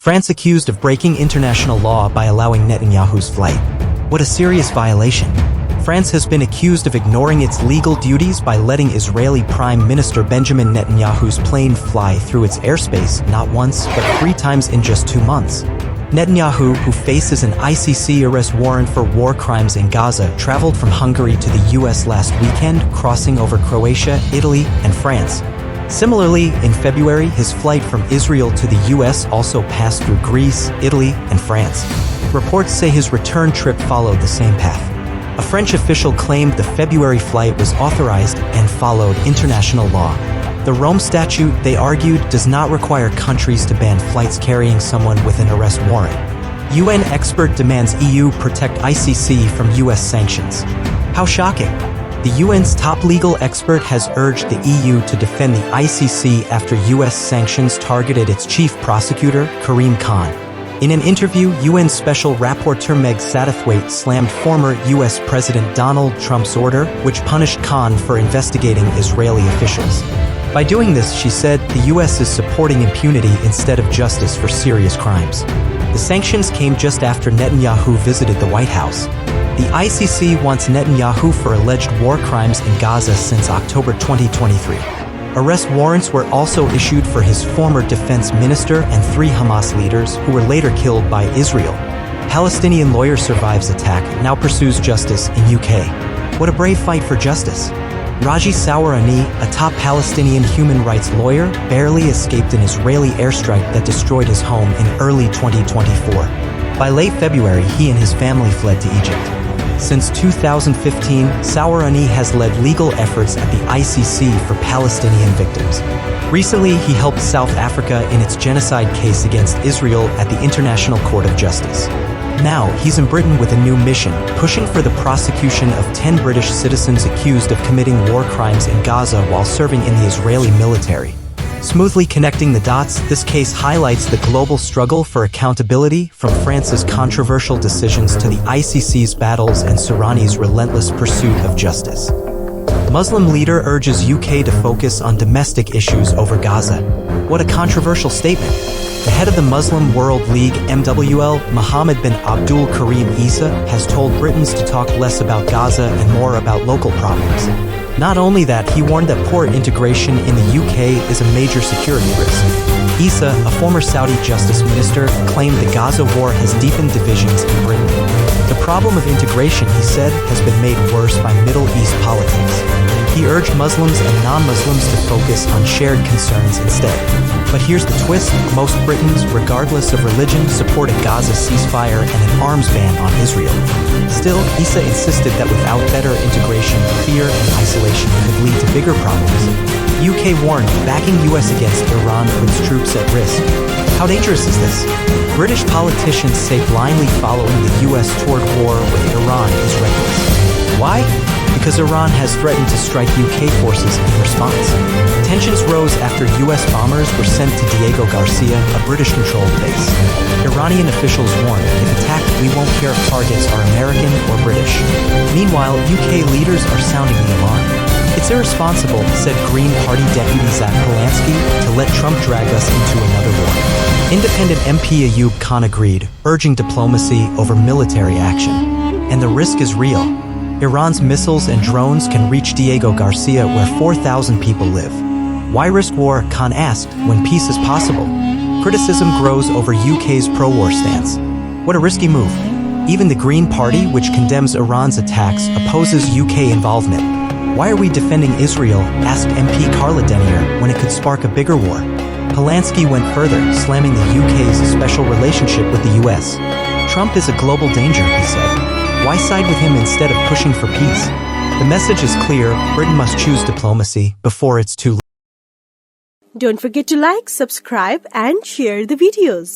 France accused of breaking international law by allowing Netanyahu's flight. What a serious violation. France has been accused of ignoring its legal duties by letting Israeli Prime Minister Benjamin Netanyahu's plane fly through its airspace not once but 3 times in just 2 months. Netanyahu, who faces an ICC arrest warrant for war crimes in Gaza, traveled from Hungary to the US last weekend, crossing over Croatia, Italy, and France. Similarly, in February, his flight from Israel to the US also passed through Greece, Italy, and France. Reports say his return trip followed the same path. A French official claimed the February flight was authorized and followed international law. The Rome Statute, they argued, does not require countries to ban flights carrying someone with an arrest warrant. UN expert demands EU protect ICC from US sanctions. How shocking! The UN's top legal expert has urged the EU to defend the ICC after US sanctions targeted its chief prosecutor, Karim Khan. In an interview, UN Special Rapporteur Meg Satterthwaite slammed former US President Donald Trump's order, which punished Khan for investigating Israeli officials. By doing this, she said, the US is supporting impunity instead of justice for serious crimes. The sanctions came just after Netanyahu visited the White House. The ICC wants Netanyahu for alleged war crimes in Gaza since October 2023. Arrest warrants were also issued for his former defense minister and 3 Hamas leaders who were later killed by Israel. Palestinian lawyer survives attack, now pursues justice in UK. What a brave fight for justice. Raji Sawarani, a top Palestinian human rights lawyer, barely escaped an Israeli airstrike that destroyed his home in early 2024. By late February, he and his family fled to Egypt. Since 2015, Sawarani has led legal efforts at the ICC for Palestinian victims. Recently, he helped South Africa in its genocide case against Israel at the International Court of Justice. Now, he's in Britain with a new mission, pushing for the prosecution of 10 British citizens accused of committing war crimes in Gaza while serving in the Israeli military. Smoothly connecting the dots, this case highlights the global struggle for accountability, from France's controversial decisions to the ICC's battles and Sawarani's relentless pursuit of justice. Muslim leader urges UK to focus on domestic issues over Gaza. What a controversial statement. The head of the Muslim World League (MWL), Mohammed bin Abdul Karim Isa, has told Britons to talk less about Gaza and more about local problems. Not only that, he warned that poor integration in the UK is a major security risk. Isa, a former Saudi justice minister, claimed the Gaza war has deepened divisions in Britain. The problem of integration, he said, has been made worse by Middle East politics. He urged Muslims and non-Muslims to focus on shared concerns instead. But here's the twist: most Britons, regardless of religion, support a Gaza ceasefire and an arms ban on Israel. Still, Isa insisted that without better integration, fear and isolation could lead to bigger problems. UK warned, backing US against Iran puts troops at risk. How dangerous is this? British politicians say blindly following the US toward war with Iran is reckless. Why? Because Iran has threatened to strike UK forces in response. Tensions rose after US bombers were sent to Diego Garcia, a British-controlled base. Iranian officials warned, if attacked, we won't care if targets are American or British. Meanwhile, UK leaders are sounding the alarm. It's irresponsible, said Green Party Deputy Zach Polanski, to let Trump drag us into another war. Independent MP Ayub Khan agreed, urging diplomacy over military action. And the risk is real. Iran's missiles and drones can reach Diego Garcia, where 4,000 people live. Why risk war, Khan asked, when peace is possible? Criticism grows over UK's pro-war stance. What a risky move. Even the Green Party, which condemns Iran's attacks, opposes UK involvement. Why are we defending Israel, asked MP Carla Denier, when it could spark a bigger war? Polanski went further, slamming the UK's special relationship with the US. Trump is a global danger, he said. Why side with him instead of pushing for peace? The message is clear: Britain must choose diplomacy before it's too late. Don't forget to like, subscribe, and share the videos.